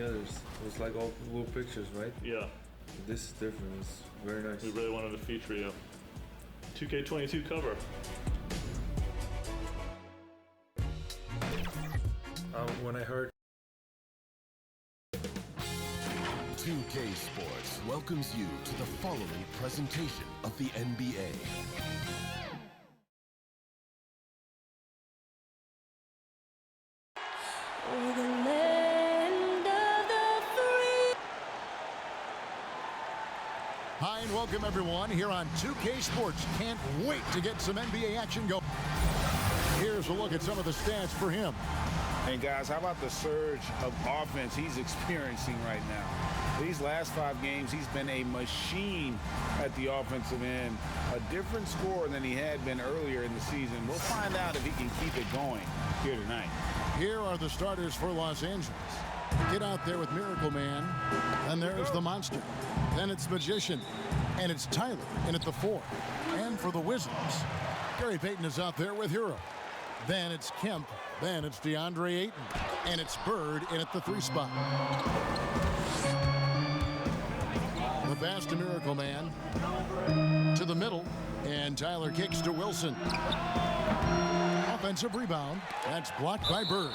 others. It was like all little pictures, right? Yeah. This is different. It's very nice. We really wanted to feature you. 2K22 cover. When I heard 2K Sports welcomes you to the following presentation of the NBA. Hi and welcome everyone here on 2K Sports. Can't wait to get some NBA action going. Here's a look at some of the stats for him. And guys, how about the surge of offense he's experiencing right now? These last 5 games, he's been a machine at the offensive end. A different scorer than he had been earlier in the season. We'll find out if he can keep it going here tonight. Here are the starters for Los Angeles. Get out there with Miracle Man. And there's the Monster. Then it's Magician. And it's Tyler in at the 4. And for the Wizards, Gary Payton is out there with Herro. Then it's Kemp. Then it's DeAndre Ayton. And it's Bird in at the 3 spot. The pass to Miracle Man. To the middle. And Tyler kicks to Wilson. Offensive rebound. That's blocked by Bird.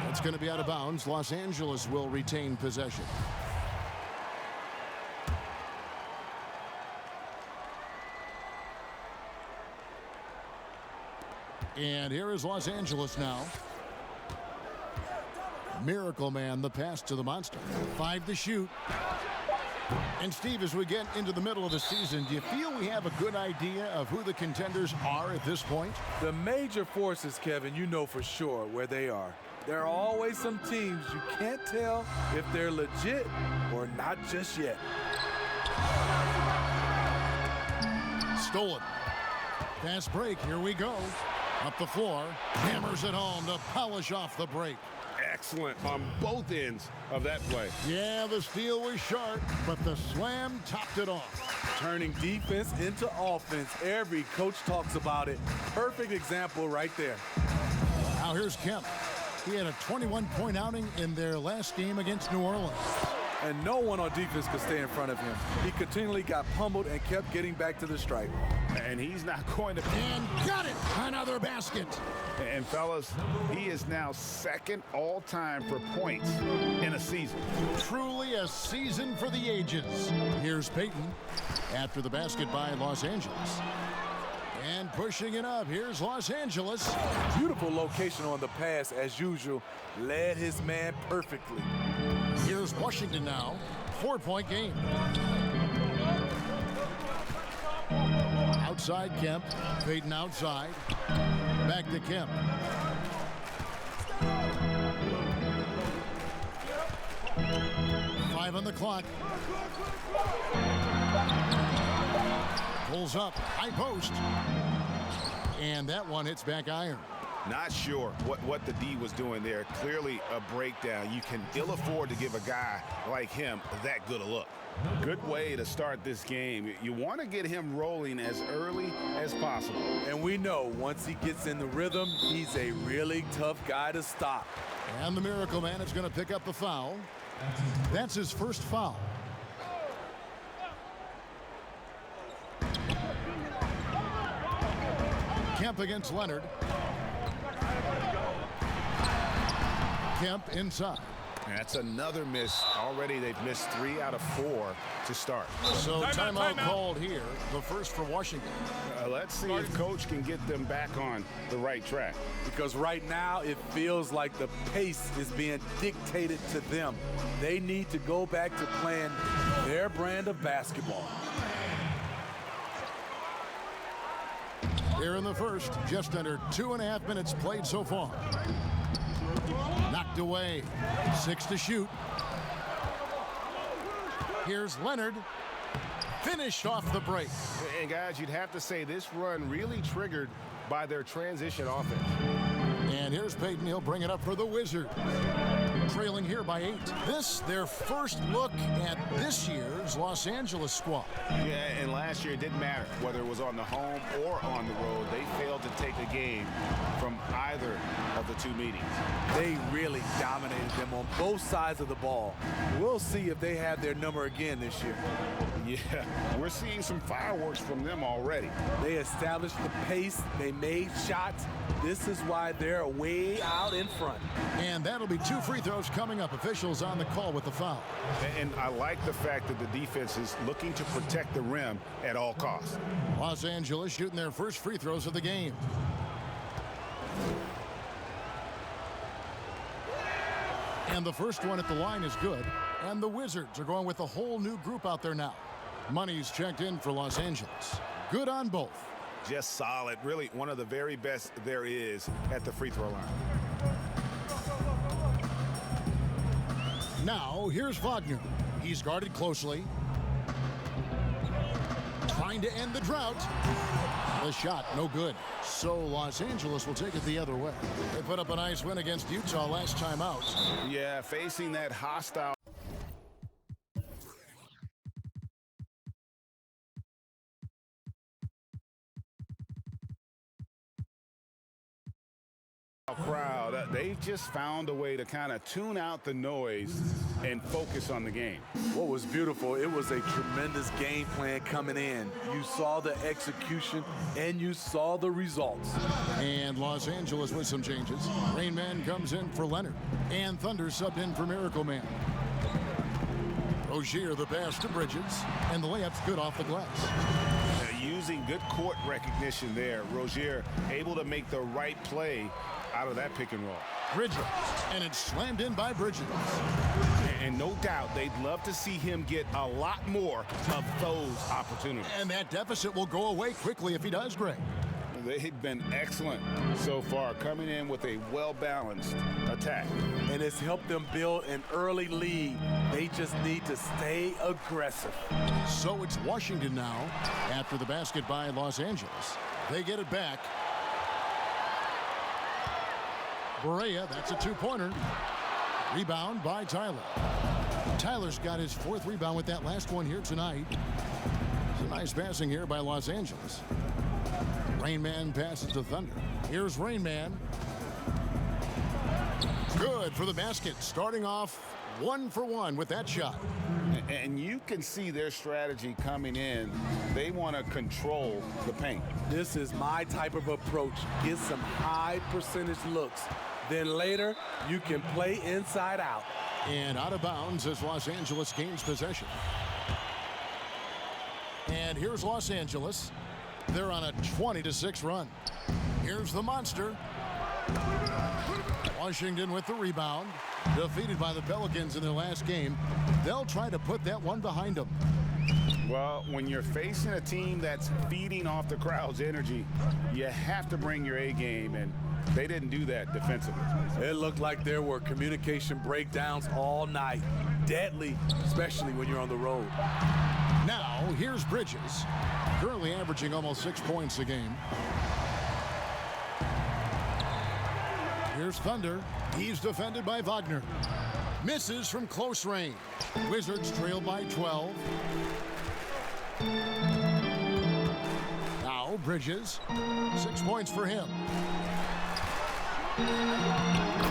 It's going to be out of bounds. Los Angeles will retain possession. And here is Los Angeles now. Miracle Man, the pass to the Monster. 5 to shoot. And Steve, as we get into the middle of the season, do you feel we have a good idea of who the contenders are at this point? The major forces, Kevin, you know for sure where they are. There are always some teams you can't tell if they're legit or not just yet. Stolen. Fast break, here we go. Up the floor, hammers it home to polish off the break. Excellent on both ends of that play. Yeah, the steal was sharp, but the slam topped it off. Turning defense into offense. Every coach talks about it. Perfect example right there. Now here's Kemp. He had a 21-point outing in their last game against New Orleans. And no one on defense could stay in front of him. He continually got pummeled and kept getting back to the stripe. And he's not going to... And got it! Another basket! And fellas, he is now second all-time for points in a season. Truly a season for the ages. Here's Payton after the basket by Los Angeles. And pushing it up, here's Los Angeles. Beautiful location on the pass, as usual. Led his man perfectly. Here's Washington now. 4-point game. Outside Kemp. Payton outside. Back to Kemp. Five on the clock. Pulls up. High post. And that one hits back iron. Not sure what the D was doing there. Clearly a breakdown. You can ill afford to give a guy like him that good a look. Good way to start this game. You want to get him rolling as early as possible. And we know once he gets in the rhythm, he's a really tough guy to stop. And the Miracle Man is going to pick up the foul. That's his first foul. Kemp against Leonard. Kemp inside. That's another miss. Already they've missed 3 out of 4 to start. So timeout called here, the first for Washington. Let's see if Coach can get them back on the right track. Because right now it feels like the pace is being dictated to them. They need to go back to playing their brand of basketball. Here in the first, just under 2.5 minutes played so far. Knocked away. 6 to shoot. Here's Leonard. Finished off the break. And guys, you'd have to say this run really triggered by their transition offense. And here's Payton. He'll bring it up for the Wizards. Trailing here by 8. This, their first look at this year's Los Angeles squad. Yeah, and last year it didn't matter whether it was on the home or on the road. They failed to take a game from either of the two meetings. They really dominated them on both sides of the ball. We'll see if they have their number again this year. Yeah, we're seeing some fireworks from them already. They established the pace. They made shots. This is why they're way out in front. And that'll be 2 free throws coming up. Officials on the call with the foul. And I like the fact that the defense is looking to protect the rim at all costs. Los Angeles shooting their first free throws of the game. And the first one at the line is good. And the Wizards are going with a whole new group out there now. Money's checked in for Los Angeles. Good on both. Just solid. Really one of the very best there is at the free throw line. Now, here's Wagner. He's guarded closely. Trying to end the drought. The shot, no good. So Los Angeles will take it the other way. They put up a nice win against Utah last time out. Yeah, facing that hostile crowd, they've just found a way to kind of tune out the noise and focus on the game. What was beautiful, it was a tremendous game plan coming in. You saw the execution and you saw the results. And Los Angeles with some changes. Rain Man comes in for Leonard. And Thunder subbed in for Miracle Man. Rozier the pass to Bridges. And the layup's good off the glass. Using good court recognition there. Rozier able to make the right play out of that pick and roll. Bridges, and it's slammed in by Bridges. And no doubt they'd love to see him get a lot more of those opportunities. And that deficit will go away quickly if he does, Greg. They've been excellent so far, coming in with a well-balanced attack. And it's helped them build an early lead. They just need to stay aggressive. So it's Washington now after the basket by Los Angeles. They get it back. Barea, that's a 2-pointer. Rebound by Tyler. Tyler's got his 4th rebound with that last one here tonight. Some nice passing here by Los Angeles. Rain Man passes to Thunder. Here's Rain Man. Good for the basket. Starting off 1 for 1 with that shot. And you can see their strategy coming in. They want to control the paint. This is my type of approach. Get some high percentage looks. Then later, you can play inside out. And out of bounds as Los Angeles gains possession. And here's Los Angeles. They're on a 20-6 run. Here's the monster. Washington with the rebound. Defeated by the Pelicans in their last game. They'll try to put that one behind them. Well, when you're facing a team that's feeding off the crowd's energy, you have to bring your A game, and they didn't do that defensively. It looked like there were communication breakdowns all night. Deadly, especially when you're on the road. Now, here's Bridges. Currently averaging almost 6 points a game. Here's Thunder. He's defended by Wagner. Misses from close range. Wizards trail by 12. Now Bridges. 6 points for him.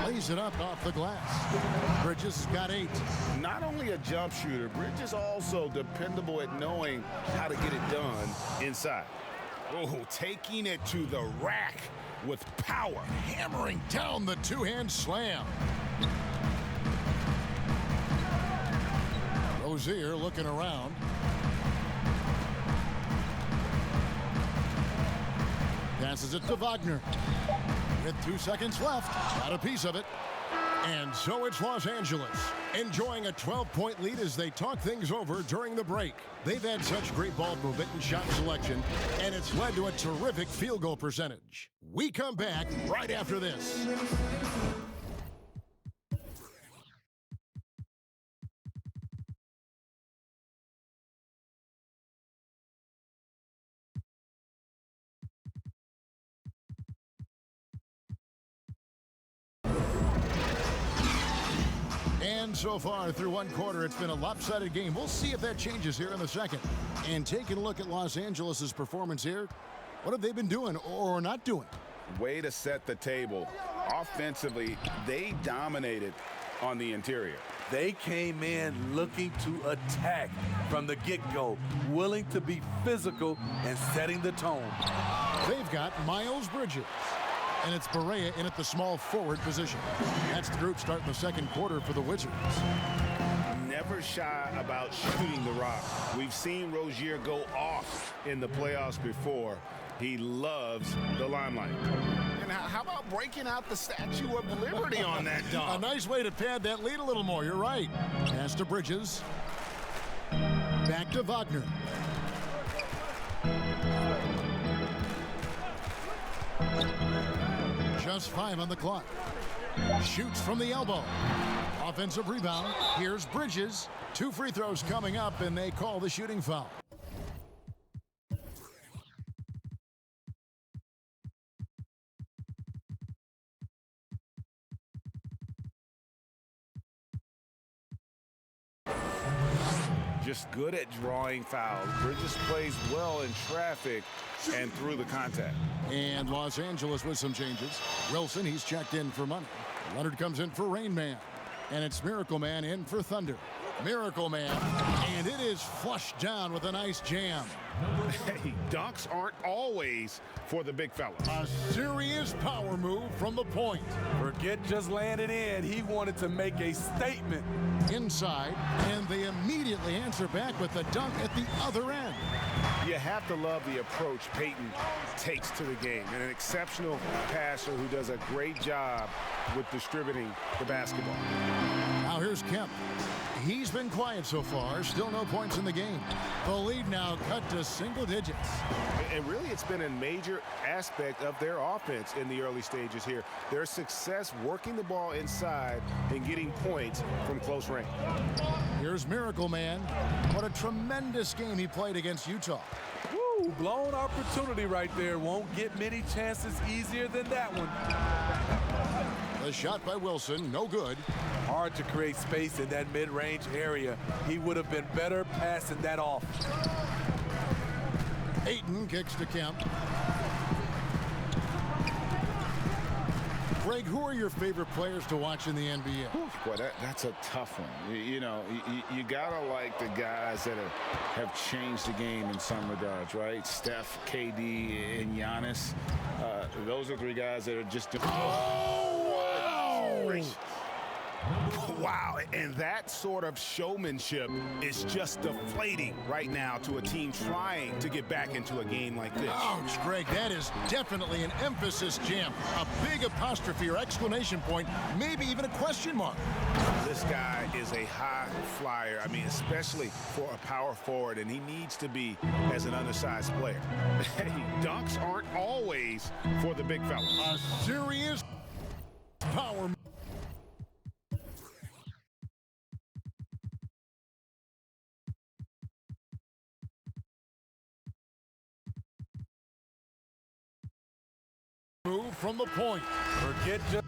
Lays it up off the glass. Bridges has got 8. Not only a jump shooter, Bridges also dependable at knowing how to get it done inside. Oh, taking it to the rack with power. Hammering down the 2-hand slam. Rozier looking around. Passes it to Wagner. With 2 seconds left, got a piece of it. And so it's Los Angeles, enjoying a 12-point lead as they talk things over during the break. They've had such great ball movement and shot selection, and it's led to a terrific field goal percentage. We come back right after this. And so far through one quarter, it's been a lopsided game. We'll see if that changes here in the second. And taking a look at Los Angeles' performance here, What have they been doing or not doing? Way to set the table. Offensively, they dominated on the interior. They came in looking to attack from the get-go, willing to be physical and setting the tone. They've got Miles Bridges. And it's Berea in at the small forward position. That's the group starting the second quarter for the Wizards. Never shy about shooting the rock. We've seen Rozier go off in the playoffs before. He loves the limelight. And how about breaking out the Statue of Liberty on that dunk? A nice way to pad that lead a little more. You're right. Pass to Bridges. Back to Wagner. Just 5 on the clock. Shoots from the elbow. Offensive rebound. Here's Bridges. 2 free throws coming up, and they call the shooting foul. Just good at drawing fouls. Bridges plays well in traffic and through the contact. And Los Angeles with some changes. Wilson, he's checked in for money. Leonard comes in for Rain Man. And it's Miracle Man in for Thunder. Miracle Man, and it is flushed down with a nice jam. Hey, dunks aren't always for the big fella. A serious power move from the point. Forget just laying it in. He wanted to make a statement. Inside, and they immediately answer back with the dunk at the other end. You have to love the approach Payton takes to the game. And an exceptional passer who does a great job with distributing the basketball. Now here's Kemp. He's been quiet so far. Still no points in the game. The lead now cut to single digits. And really, it's been a major aspect of their offense in the early stages here. Their success working the ball inside and getting points from close range. Here's Miracle Man. What a tremendous game he played against Utah. Woo, blown opportunity right there. Won't get many chances easier than that one. The shot by Wilson, no good. Hard to create space in that mid-range area. He would have been better passing that off. Ayton kicks to Kemp. Greg, who are your favorite players to watch in the NBA? Boy, that's a tough one. You gotta like the guys that have changed the game in some regards, right? Steph, KD, and Giannis. Those are 3 guys that are just. Wow, and that sort of showmanship is just deflating right now to a team trying to get back into a game like this. Ouch, Greg, that is definitely an emphasis jam. A big apostrophe or exclamation point, maybe even a question mark. This guy is a high flyer, especially for a power forward, and he needs to be as an undersized player. Hey, dunks aren't always for the big fella. A serious power. Move from the point. Forget just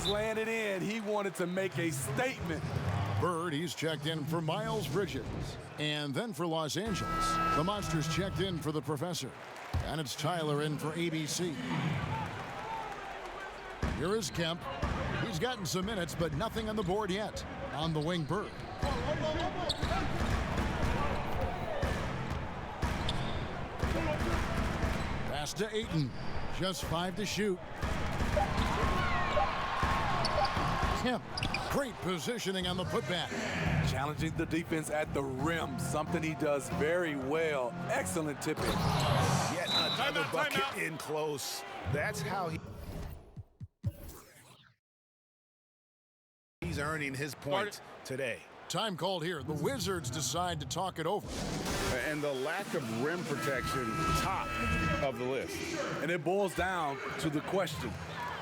laying it in. He wanted to make a statement. Bird, he's checked in for Miles Bridges. And then for Los Angeles, the Monsters checked in for the Professor. And it's Tyler in for ABC. Here is Kemp. He's gotten some minutes, but nothing on the board yet. On the wing, Bird. Pass to Ayton. Just 5 to shoot. Kemp, great positioning on the putback. Challenging the defense at the rim, something he does very well. Excellent tipping. Yet another bucket in close. That's how he's earning his points today. Time called here. The Wizards decide to talk it over. And the lack of rim protection, top of the list. And it boils down to the question.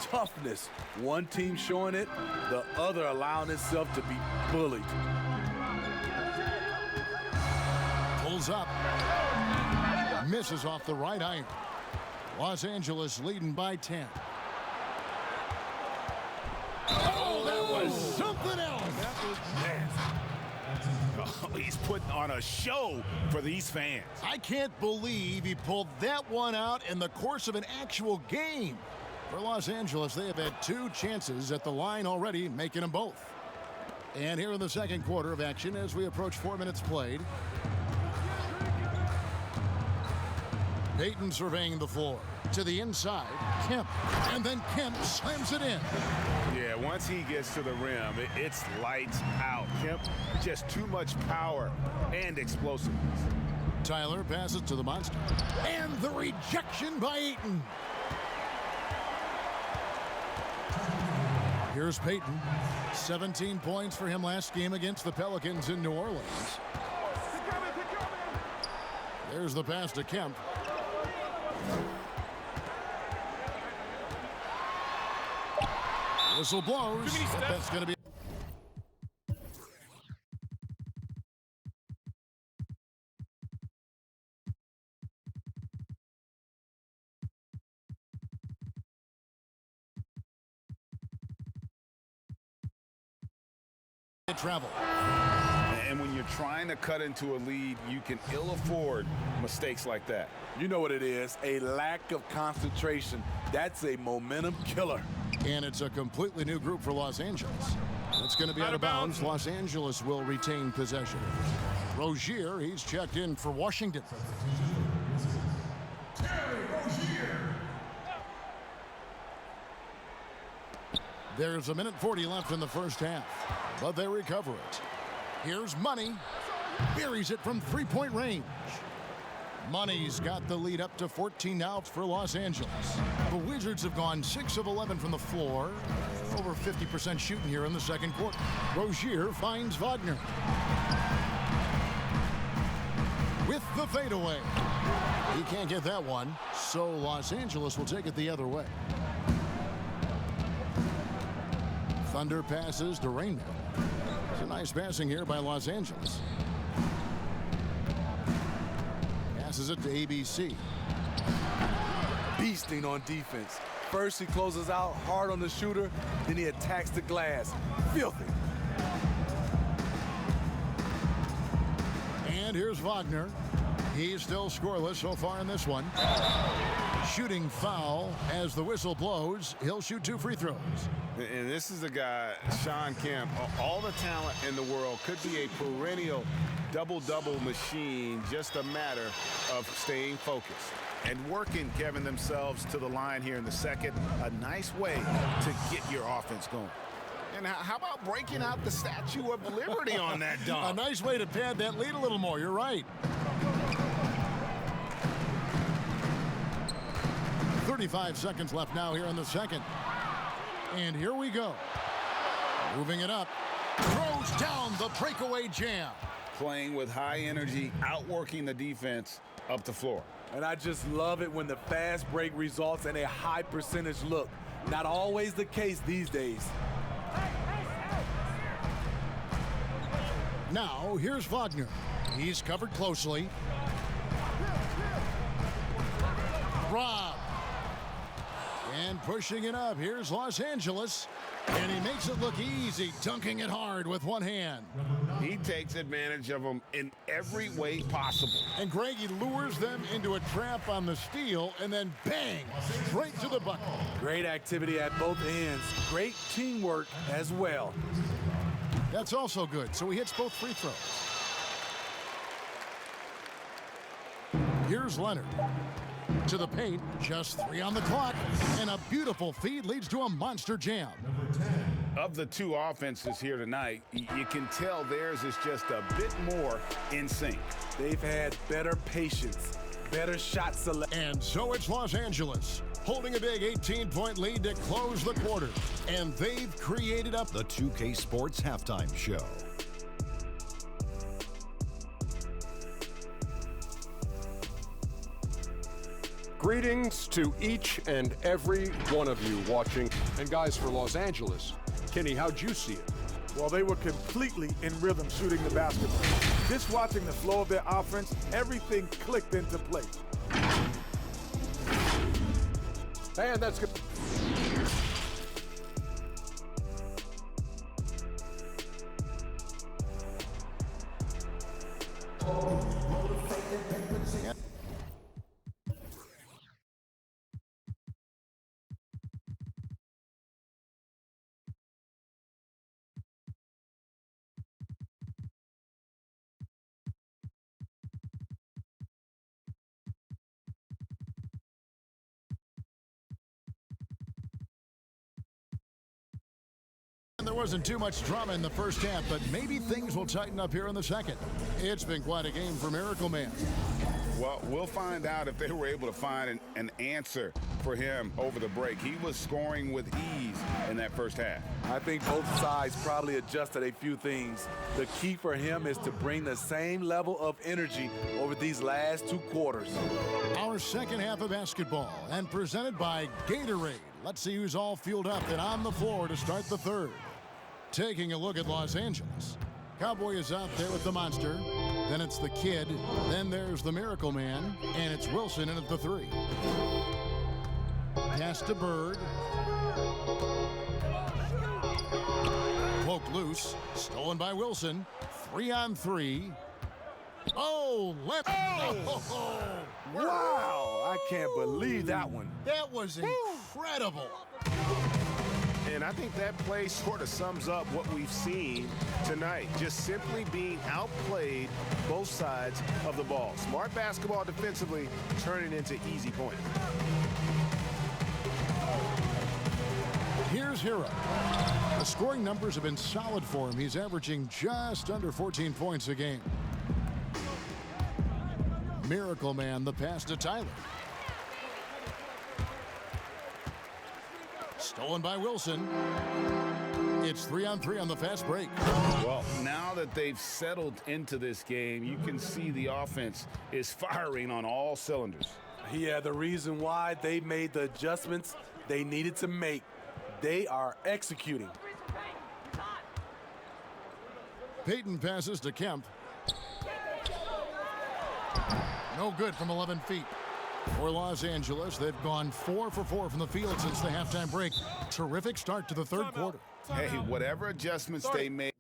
Toughness. One team showing it, the other allowing itself to be bullied. Pulls up. Misses off the right iron. Los Angeles leading by 10. Oh, that was something else. That was nasty. Oh, he's putting on a show for these fans. I can't believe he pulled that one out in the course of an actual game. For Los Angeles, they have had 2 chances at the line already, making them both. And here in the second quarter of action as we approach 4 minutes played. Payton surveying the floor. To the inside, Kemp. And then Kemp slams it in. Yeah, once he gets to the rim, it's lights out. Kemp, just too much power and explosiveness. Tyler passes to the monster. And the rejection by Ayton. Here's Payton. 17 points for him last game against the Pelicans in New Orleans. There's the pass to Kemp. Whistle blows. That's going to be travel. And when you're trying to cut into a lead, you can ill afford mistakes like that. You know what it is, a lack of concentration. That's a momentum killer. And it's a completely new group for Los Angeles. It's going to be out of bounds. Los Angeles will retain possession. Rozier, he's checked in for Washington. There's 1:40 left in the first half, but they recover it. Here's Money. Buries it from three-point range. Money's got the lead up to 14 now for Los Angeles. The Wizards have gone 6 of 11 from the floor. Over 50% shooting here in the second quarter. Rozier finds Wagner. With the fadeaway. He can't get that one, so Los Angeles will take it the other way. Thunder passes to Rainman. It's a nice passing here by Los Angeles. Passes it to ABC. Beasting on defense. First he closes out hard on the shooter, then he attacks the glass. Filthy. And here's Wagner. He's still scoreless so far in this one. Shooting foul as the whistle blows. He'll shoot 2 free throws. And this is the guy, Sean Kemp. All the talent in the world, could be a perennial double-double machine, just a matter of staying focused. And working, Kevin, themselves to the line here in the second. A nice way to get your offense going. And how about breaking out the Statue of Liberty on that dunk? A nice way to pad that lead a little more. You're right. 35 seconds left now here in the second. And here we go. Moving it up. Throws down the breakaway jam. Playing with high energy, outworking the defense up the floor. And I just love it when the fast break results in a high percentage look. Not always the case these days. Now, here's Wagner. He's covered closely. Rob. And pushing it up. Here's Los Angeles. And he makes it look easy, dunking it hard with one hand. He takes advantage of them in every way possible. And Greg, he lures them into a trap on the steal, and then bang, straight to the bucket. Great activity at both ends. Great teamwork as well. That's also good, so he hits both free throws. Here's Leonard. To the paint, just 3 on the clock, and a beautiful feed leads to a monster jam. Of the 2 offenses here tonight, you can tell theirs is just a bit more in sync. They've had better patience, better shot selection. And so it's Los Angeles, holding a big 18-point lead to close the quarter. And they've created up the 2K Sports Halftime Show. Greetings to each and every one of you watching. And guys, for Los Angeles, Kenny, how'd you see it? Well, they were completely in rhythm shooting the basketball. Just watching the flow of their offense, everything clicked into place. And that's good. There wasn't too much drama in the first half, but maybe things will tighten up here in the second. It's been quite a game for Miracle Man. Well, we'll find out if they were able to find an answer for him over the break. He was scoring with ease in that first half. I think both sides probably adjusted a few things. The key for him is to bring the same level of energy over these last 2 quarters. Our second half of basketball, and presented by Gatorade. Let's see who's all fueled up and on the floor to start the third. Taking a look at Los Angeles. Cowboy is out there with the monster. Then it's the kid. Then there's the Miracle Man. And it's Wilson in at the 3. Pass to Bird. Poked loose. Stolen by Wilson. 3-on-3. Oh, left. Oh! Wow, I can't believe that one. That was incredible. And I think that play sort of sums up what we've seen tonight. Just simply being outplayed both sides of the ball. Smart basketball defensively, turning into easy points. Here's Herro. The scoring numbers have been solid for him. He's averaging just under 14 points a game. Miracle Man, the pass to Tyler. Stolen by Wilson. It's 3-on-3 on the fast break. Well, now that they've settled into this game, you can see the offense is firing on all cylinders. Yeah, the reason why they made the adjustments they needed to make. They are executing. Payton passes to Kemp. No good from 11 feet. For Los Angeles, they've gone 4 for 4 from the field since the halftime break. Terrific start to the third quarter. Hey, whatever adjustments they made.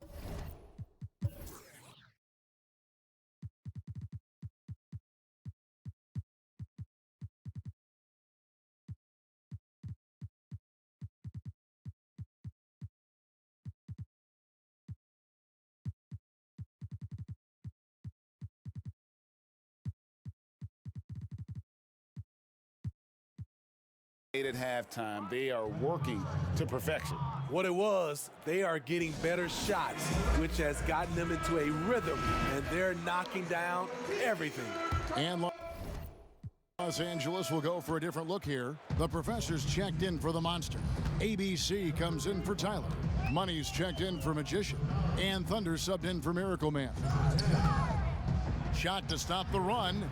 At halftime, they are working to perfection. What it was, they are getting better shots, which has gotten them into a rhythm, and they're knocking down everything. And Los Angeles will go for a different look here. The professor's checked in for the monster. ABC comes in for Tyler. Money's checked in for Magician. And Thunder subbed in for Miracle Man. Shot to stop the run.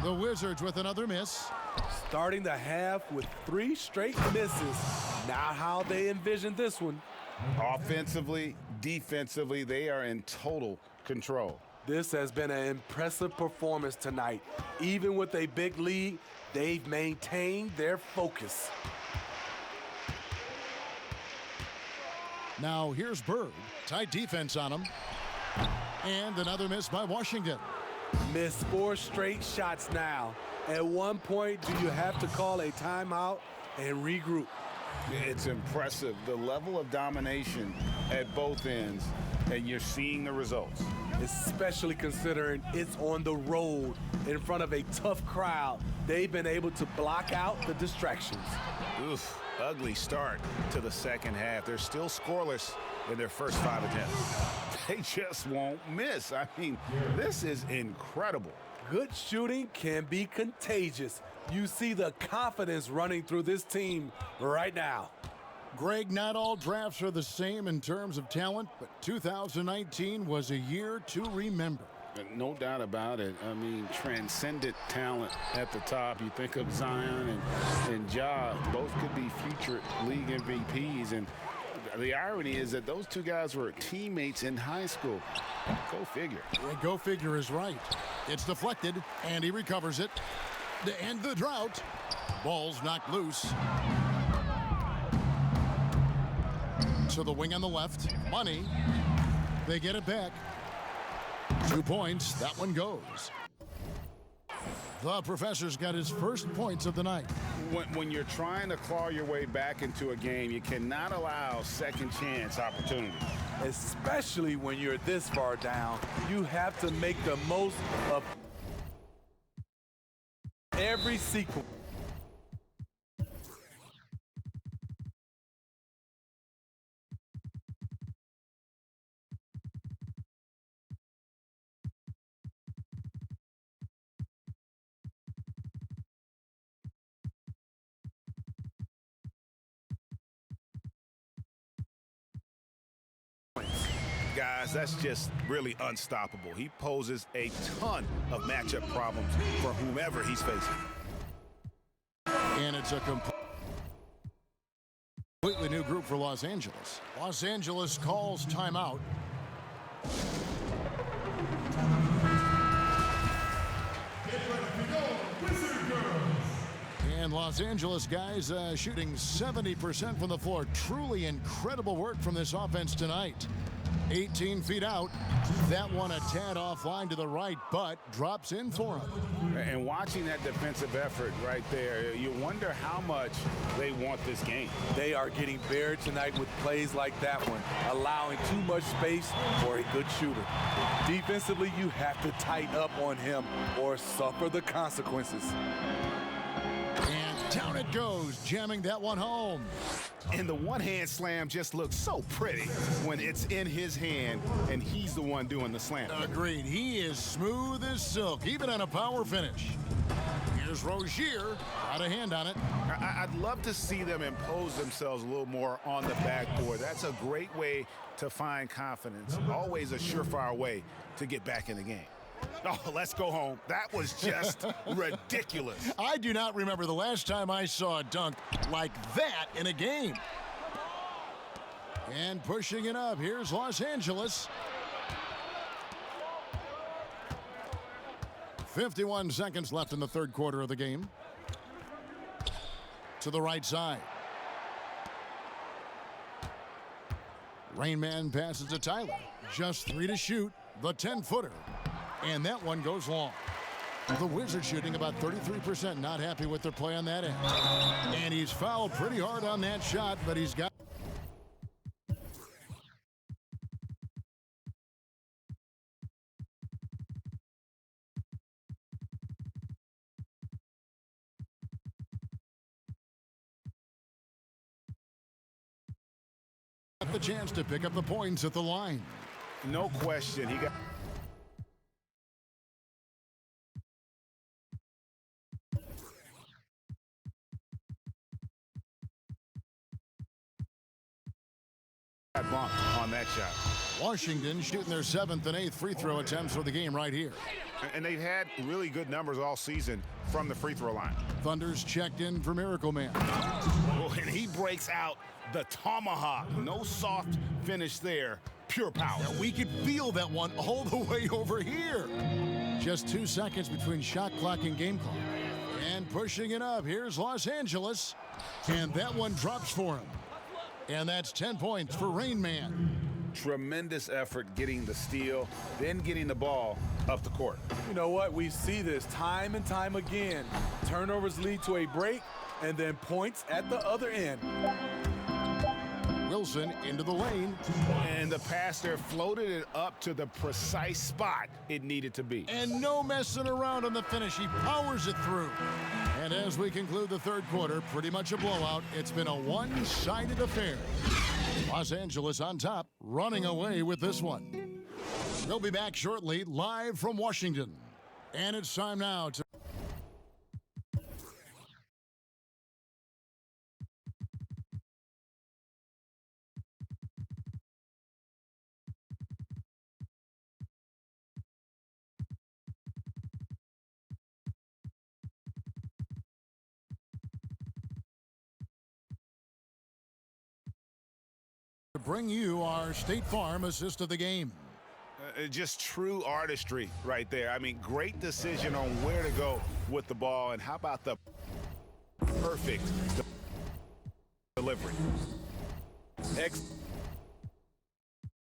The Wizards with another miss. Starting the half with 3 straight misses. Not how they envisioned this one. Offensively, defensively, they are in total control. This has been an impressive performance tonight. Even with a big lead, they've maintained their focus. Now here's Bird. Tight defense on him. And another miss by Washington. Missed 4 straight shots now. At one point, do you have to call a timeout and regroup? It's impressive, the level of domination at both ends, and you're seeing the results. Especially considering it's on the road in front of a tough crowd. They've been able to block out the distractions. Oof, ugly start to the second half. They're still scoreless in their first 5 attempts. They just won't miss. I mean, this is incredible. Good shooting can be contagious. You see the confidence running through this team right now. Greg, not all drafts are the same in terms of talent, but 2019 was a year to remember. No doubt about it. I mean, transcendent talent at the top. You think of Zion and Ja, both could be future league MVPs. And the irony is that those 2 guys were teammates in high school. Go figure. Yeah, go figure is right. It's deflected, and he recovers it. To end the drought. Ball's knocked loose. To the wing on the left. Money. They get it back. 2 points. That one goes. The professor's got his first points of the night. When you're trying to claw your way back into a game, you cannot allow second chance opportunities. Especially when you're this far down, you have to make the most of every sequence. that's just really unstoppable. He poses a ton of matchup problems for whomever he's facing. And it's a completely new group for Los Angeles. Los Angeles calls timeout. And Los Angeles guys shooting 70% from the floor. Truly incredible work from this offense tonight. 18 feet out. That one a tad offline to the right, but drops in for him. And watching that defensive effort right there, you wonder how much they want this game. They are getting buried tonight with plays like that one, allowing too much space for a good shooter. Defensively, you have to tighten up on him or suffer the consequences. And down it goes, jamming that one home. And the one-hand slam just looks so pretty when it's in his hand and he's the one doing the slam. Agreed. He is smooth as silk, even on a power finish. Here's Rozier. Got a hand on it. I'd love to see them impose themselves a little more on the backboard. That's a great way to find confidence. Always a surefire way to get back in the game. Oh, let's go home. That was just ridiculous. I do not remember the last time I saw a dunk like that in a game. And pushing it up, here's Los Angeles. 51 seconds left in the third quarter of the game. To the right side. Rain Man passes to Tyler. Just 3 to shoot. The 10-footer. And that one goes long. The Wizards shooting about 33%. Not happy with their play on that end. And he's fouled pretty hard on that shot, but he's got... the chance to pick up the points at the line. No question. He got... bumped on that shot. Washington shooting their 7th and 8th free throw attempts for the game right here. And they've had really good numbers all season from the free throw line. Thunder's checked in for Miracle Man. Oh, and he breaks out the tomahawk. No soft finish there. Pure power. Yeah, we could feel that one all the way over here. Just 2 seconds between shot clock and game clock. And pushing it up, here's Los Angeles. And that one drops for him. And that's 10 points for Rain Man. Tremendous effort getting the steal, then getting the ball up the court. You know what? We see this time and time again. Turnovers lead to a break, and then points at the other end. Wilson into the lane. And the pass there floated it up to the precise spot it needed to be. And no messing around on the finish. He powers it through. And as we conclude the third quarter, pretty much a blowout. It's been a one-sided affair. Los Angeles on top, running away with this one. We'll be back shortly, live from Washington. And it's time now to... bring you our State Farm assist of the game. Just true artistry right there. I mean, great decision on where to go with the ball, and how about the perfect delivery.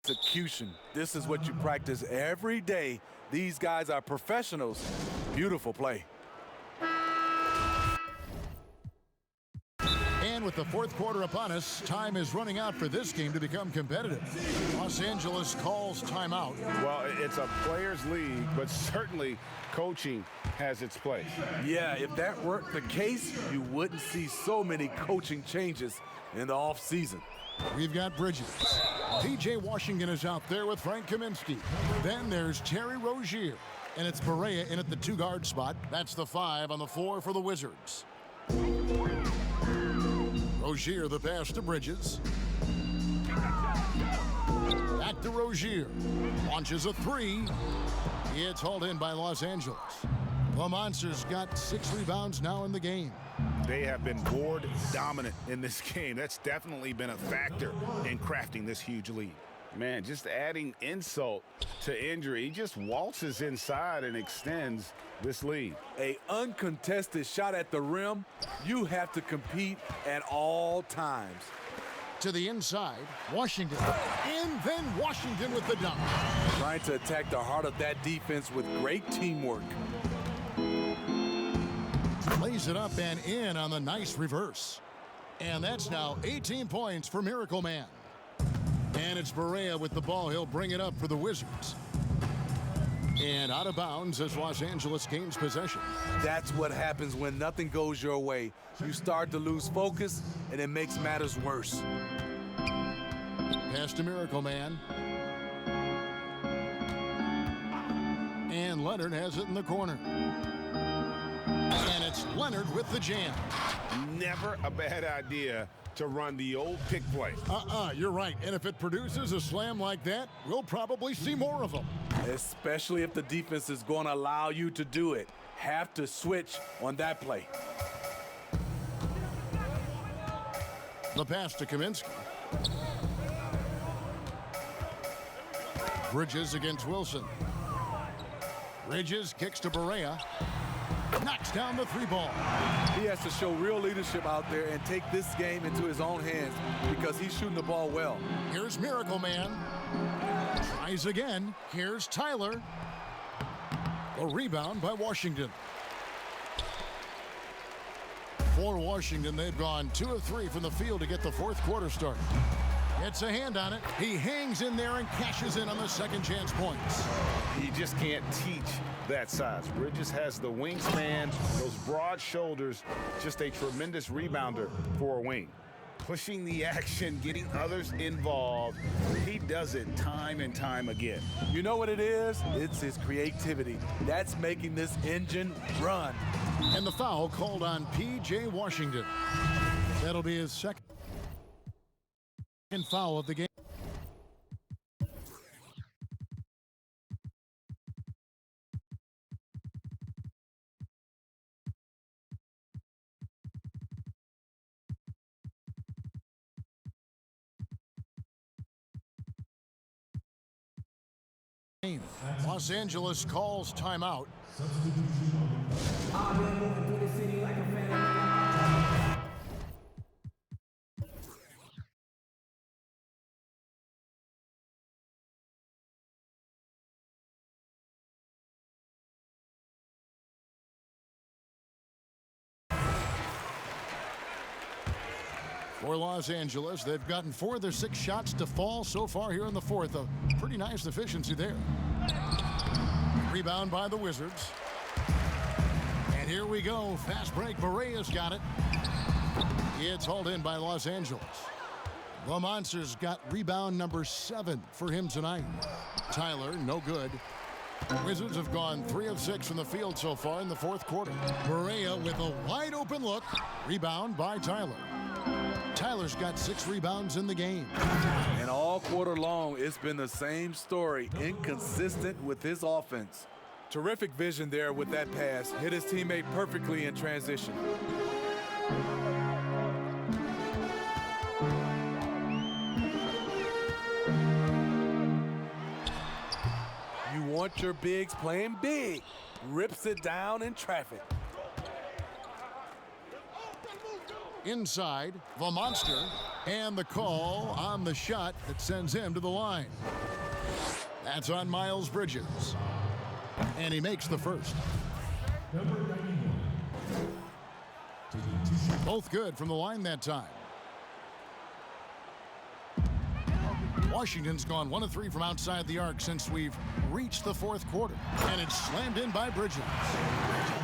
Execution. This is what you practice every day. These guys are professionals. Beautiful play. And with the fourth quarter upon us, time is running out for this game to become competitive. Los Angeles calls timeout. Well, it's a players' league, but certainly coaching has its place. Yeah, if that weren't the case, you wouldn't see so many coaching changes in the offseason. We've got Bridges. P.J. Washington is out there with Frank Kaminsky. Then there's Terry Rozier. And it's Berea in at the 2-guard spot. That's the 5 on the floor for the Wizards. Rozier the pass to Bridges. Back to Rozier. Launches a three. It's hauled in by Los Angeles. The Monsters got 6 rebounds now in the game. They have been board dominant in this game. That's definitely been a factor in crafting this huge lead. Man, just adding insult to injury. He just waltzes inside and extends this lead. A uncontested shot at the rim, you have to compete at all times. To the inside, Washington. And then Washington with the dunk. Trying to attack the heart of that defense with great teamwork. Lays it up and in on the nice reverse. And that's now 18 points for Miracle Man. And it's Barea with the ball. He'll bring it up for the Wizards. And out of bounds as Los Angeles gains possession. That's what happens when nothing goes your way. You start to lose focus, and it makes matters worse. Pass to Miracle Man. And Leonard has it in the corner. And it's Leonard with the jam. Never a bad idea to run the old pick play. You're right. And if it produces a slam like that, we'll probably see more of them. Especially if the defense is going to allow you to do it. Have to switch on that play. The pass to Kaminsky. Bridges against Wilson. Bridges kicks to Barea. Knocks down the 3 ball. He has to show real leadership out there and take this game into his own hands because he's shooting the ball well. Here's Miracle Man. Tries again. Here's Tyler. A rebound by Washington. For Washington, they've gone 2 of 3 from the field to get the 4th quarter started. Gets a hand on it. He hangs in there and cashes in on the second chance points. You just can't teach that size. Bridges has the wingspan, those broad shoulders, just a tremendous rebounder for a wing. Pushing the action, getting others involved. He does it time and time again. You know what it is? It's his creativity. That's making this engine run. And the foul called on P.J. Washington. That'll be his second foul of the game. Los Angeles calls timeout. For Los Angeles, they've gotten 4 of their 6 shots to fall so far here in the 4th. A pretty nice efficiency there. Rebound by the Wizards. And here we go. Fast break. Barea's got it. It's hauled in by Los Angeles. The Monsters got rebound number 7 for him tonight. Tyler, no good. Wizards have gone 3 of 6 from the field so far in the 4th quarter. Barea with a wide open look. Rebound by Tyler. Tyler's got 6 rebounds in the game. And all quarter long, it's been the same story, inconsistent with his offense. Terrific vision there with that pass. Hit his teammate perfectly in transition. You want your bigs playing big. Rips it down in traffic. Inside, the Monster, and the call on the shot that sends him to the line. That's on Miles Bridges. And he makes the first. Both good from the line that time. Washington's gone 1 of 3 from outside the arc since we've reached the 4th quarter. And it's slammed in by Bridges.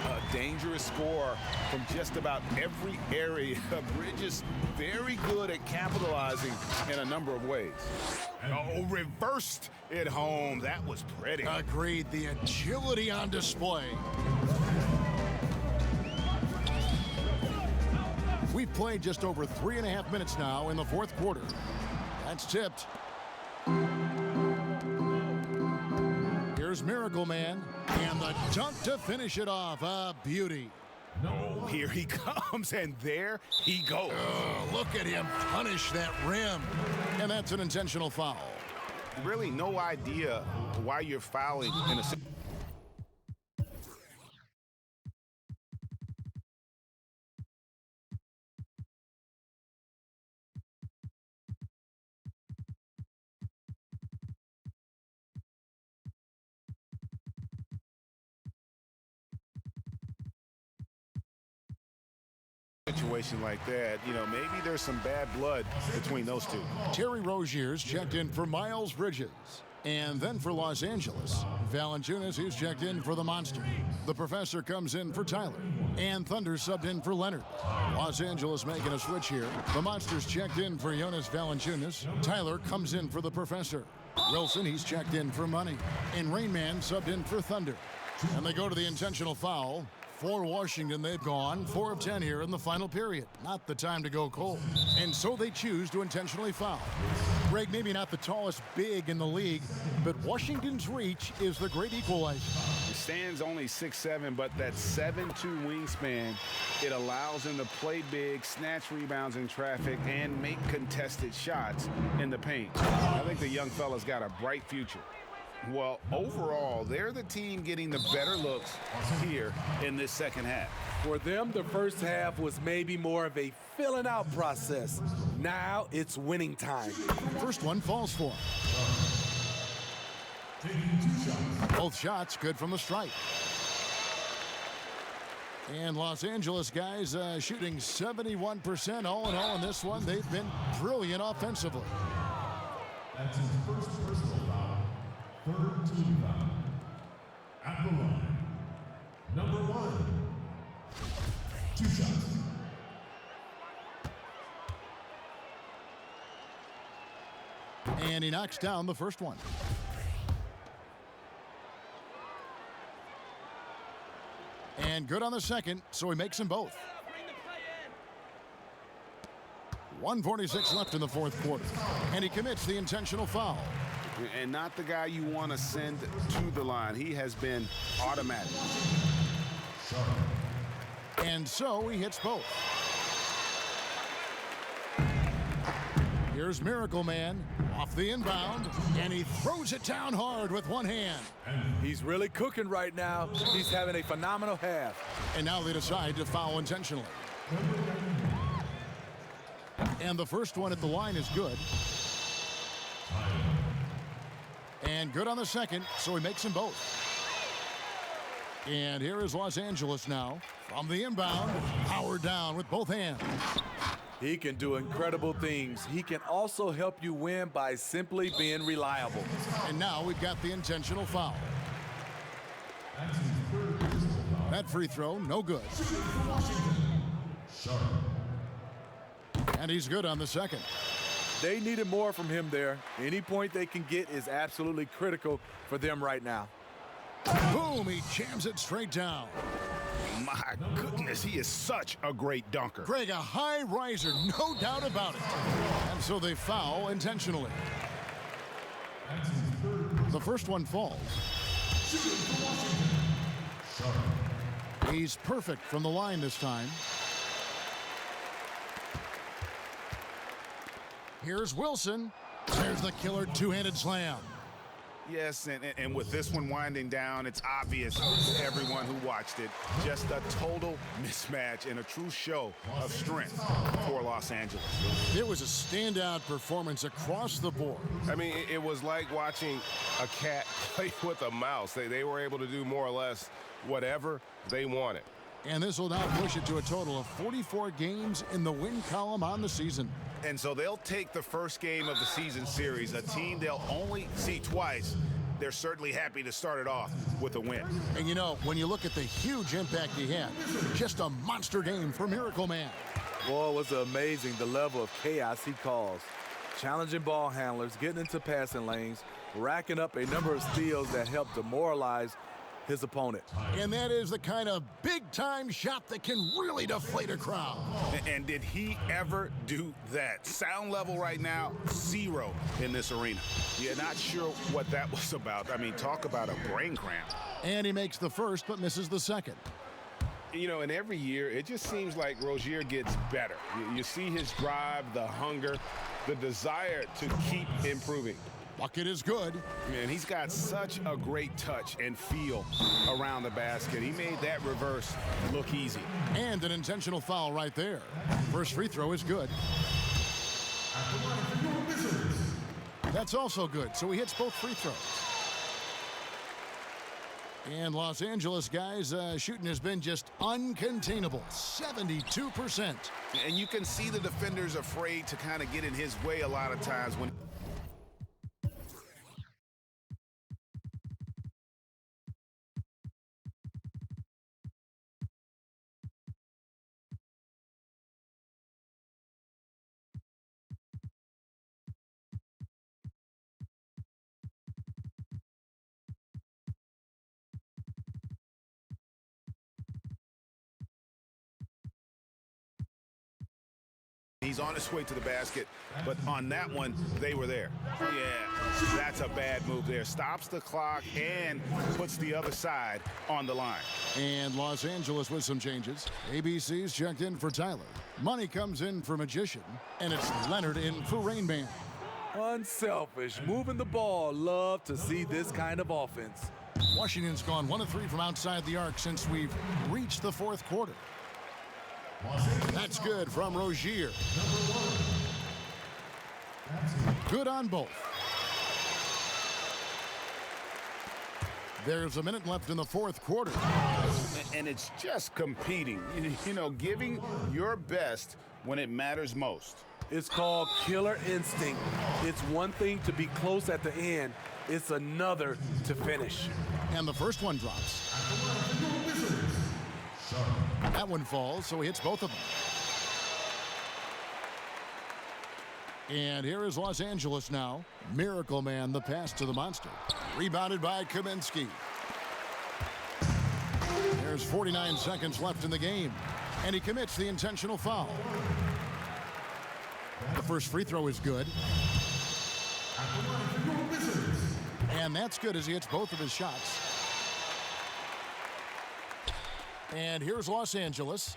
A dangerous score from just about every area. Bridges very good at capitalizing in a number of ways. Oh, reversed it home. That was pretty. Agreed. The agility on display. We've played just over 3.5 minutes now in the 4th quarter. That's tipped. Here's Miracle Man, and the dunk to finish it off. A beauty. Oh, here he comes, and there he goes. Oh, look at him punish that rim. And that's an intentional foul. Really no idea why you're fouling in a situation like that. You know, maybe there's some bad blood between those two. Terry Rozier's checked in for Miles Bridges. And then for Los Angeles, Valanciunas, who's checked in for the Monster. The Professor comes in for Tyler. And Thunder subbed in for Leonard. Los Angeles making a switch here. The Monsters checked in for Jonas Valanciunas. Tyler comes in for the Professor. Wilson, he's checked in for Money. And Rain Man subbed in for Thunder. And they go to the intentional foul. For Washington, they've gone 4 of 10 here in the final period. Not the time to go cold. And so they choose to intentionally foul. Greg, maybe not the tallest big in the league, but Washington's reach is the great equalizer. He stands only 6'7", but that 7'2" wingspan, it allows him to play big, snatch rebounds in traffic, and make contested shots in the paint. I think the young fella's got a bright future. Well, overall, they're the team getting the better looks here in this second half. For them, the first half was maybe more of a filling out process. Now it's winning time. First one falls for him. Both shots good from the stripe. And Los Angeles guys shooting 71% all in all in this one. They've been brilliant offensively. That's his first personal foul. Third team foul. At the line, number 1. 2 shots. And he knocks down the first one. And good on the second, so he makes them both. 1:46 left in the fourth quarter. And he commits the intentional foul. And not the guy you want to send to the line. He has been automatic. And so he hits both. Here's Miracle Man off the inbound, and he throws it down hard with one hand. He's really cooking right now. He's having a phenomenal half. And now they decide to foul intentionally. And the first one at the line is good. And good on the second, so he makes them both. And here is Los Angeles now. From the inbound, powered down with both hands. He can do incredible things. He can also help you win by simply being reliable. And now we've got the intentional foul. That free throw, no good. And he's good on the second. They needed more from him there. Any point they can get is absolutely critical for them right now. Boom, he jams it straight down. My goodness, he is such a great dunker. Greg, a high riser, no doubt about it. And so they foul intentionally. The first one falls. He's perfect from the line this time. Here's Wilson. There's the killer two-handed slam. Yes, and with this one winding down, it's obvious to everyone who watched it. Just a total mismatch and a true show of strength for Los Angeles. It was a standout performance across the board. I mean, it was like watching a cat play with a mouse. They were able to do more or less whatever they wanted. And this will now push it to a total of 44 games in the win column on the season. And so they'll take the first game of the season series, a team they'll only see twice. They're certainly happy to start it off with a win. And you know, when you look at the huge impact he had, just a monster game for Miracle Man. Boy, it was amazing the level of chaos he caused. Challenging ball handlers, getting into passing lanes, racking up a number of steals that helped demoralize his opponent. And that is the kind of big-time shot that can really deflate a crowd. And did he ever do that? Sound level right now, 0 in this arena. You're not sure what that was about. I mean, talk about a brain cramp. And he makes the first but misses the second. You know, and every year, it just seems like Rozier gets better. You see his drive, the hunger, the desire to keep improving. Bucket is good. Man, he's got such a great touch and feel around the basket. He made that reverse look easy. And an intentional foul right there. First free throw is good. That's also good, so he hits both free throws. And Los Angeles, guys, shooting has been just uncontainable, 72%. And you can see the defenders afraid to kind of get in his way a lot of times when... He's on his way to the basket, but on that one, they were there. Yeah, that's a bad move there. Stops the clock and puts the other side on the line. And Los Angeles with some changes. ABC's checked in for Tyler. Money comes in for Magician, and it's Leonard in for Rain Man. Unselfish, moving the ball. Love to see this kind of offense. Washington's gone 1 of 3 from outside the arc since we've reached the fourth quarter. That's good from Rozier. Good on both. There's a minute left in the fourth quarter. And it's just competing, you know, giving your best when it matters most. It's called killer instinct. It's one thing to be close at the end. It's another to finish. And the first one drops. That one falls, so he hits both of them. And here is Los Angeles now. Miracle Man, the pass to the monster. Rebounded by Kaminsky. There's 49 seconds left in the game. And he commits the intentional foul. The first free throw is good. And that's good as he hits both of his shots. And here's Los Angeles.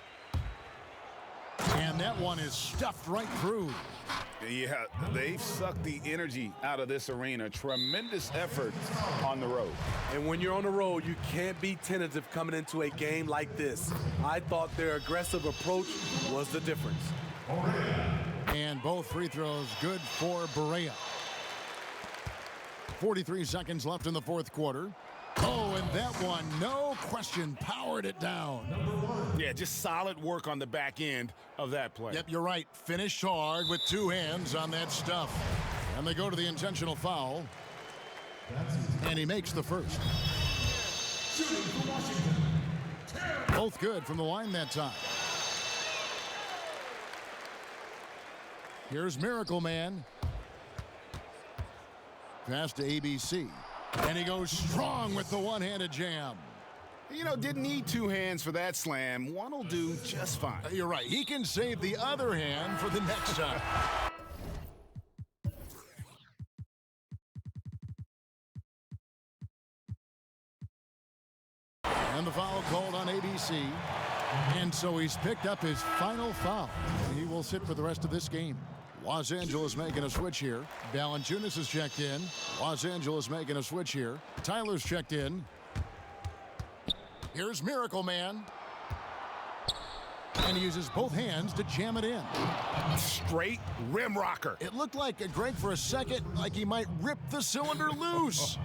And that one is stuffed right through. Yeah, they've sucked the energy out of this arena. Tremendous effort on the road. And when you're on the road, you can't be tentative coming into a game like this. I thought their aggressive approach was the difference. And both free throws good for Barea. 43 seconds left in the fourth quarter. Oh, and that one, no question, powered it down. Yeah, just solid work on the back end of that play. Yep, you're right. Finished hard with 2 hands on that stuff. And they go to the intentional foul. And he makes the first. Both good from the line that time. Here's Miracle Man. Pass to ABC. And he goes strong with the one-handed jam. You know, didn't need 2 hands for that slam. One will do just fine. You're right. He can save the other hand for the next time. And the foul called on ABC. And so he's picked up his final foul. He will sit for the rest of this game. Los Angeles making a switch here. Valanciunas is checked in. Los Angeles making a switch here. Tyler's checked in. Here's Miracle Man. And he uses both hands to jam it in. Straight rim rocker. It looked like, Greg, for a second, like he might rip the cylinder loose.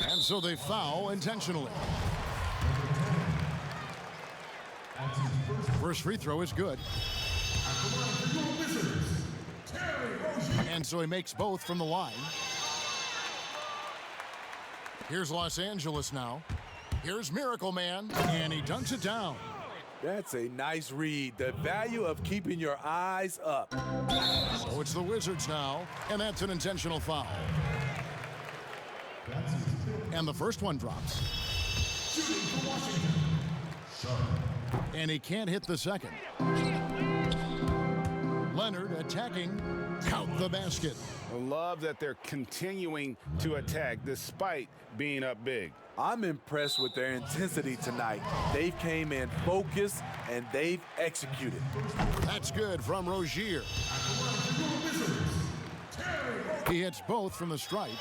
And so they foul intentionally. First free throw is good. And so he makes both from the line. Here's Los Angeles now. Here's Miracle Man, and he dunks it down. That's a nice read. The value of keeping your eyes up. So it's the Wizards now, and that's an intentional foul. And the first one drops. Shooting for Washington. And he can't hit the second. Leonard attacking. Count the basket. I love that they're continuing to attack despite being up big. I'm impressed with their intensity tonight. They've came in focused and they've executed. That's good from Rozier. He hits both from the stripe.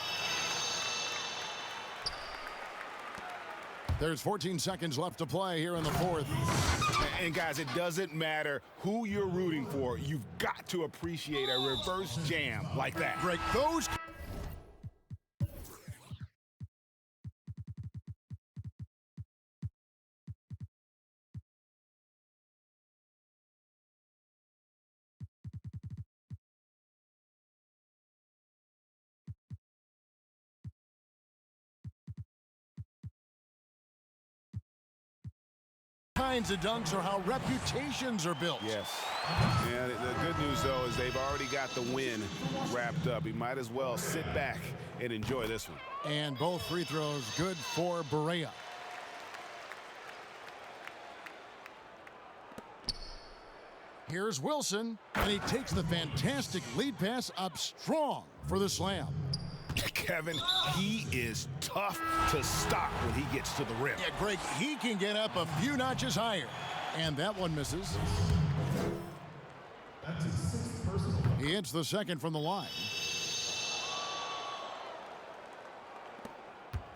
There's 14 seconds left to play here in the fourth. And guys, it doesn't matter who you're rooting for. You've got to appreciate a reverse jam like that. Break those. Kinds of dunks are how reputations are built. Yes. And the good news, though, is they've already got the win wrapped up. He might as well sit back and enjoy this one. And both free throws good for Barea. Here's Wilson, and he takes the fantastic lead pass up strong for the slam. Kevin, he is tough to stop when he gets to the rim. Yeah, Greg, he can get up a few notches higher. And that one misses. That's his 6th personal. He hits the second from the line.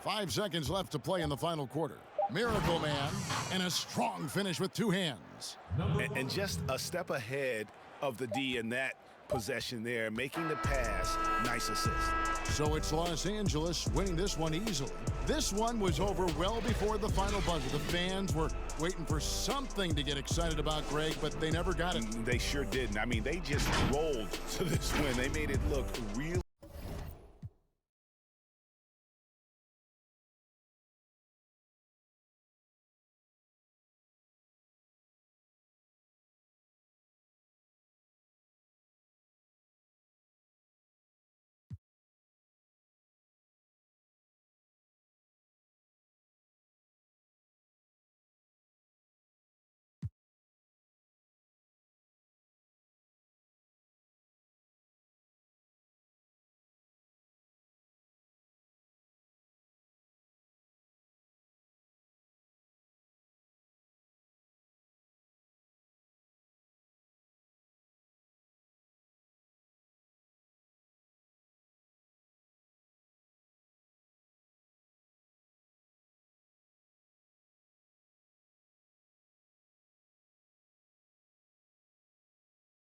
5 seconds left to play in the final quarter. Miracle Man, and a strong finish with 2 hands. And just a step ahead of the D in that possession there, making the pass. Nice assist. So it's Los Angeles winning this one easily. This one was over well before the final buzzer. The fans were waiting for something to get excited about, Greg, but they never got it. They sure didn't. I mean, they just rolled to this win. They made it look real.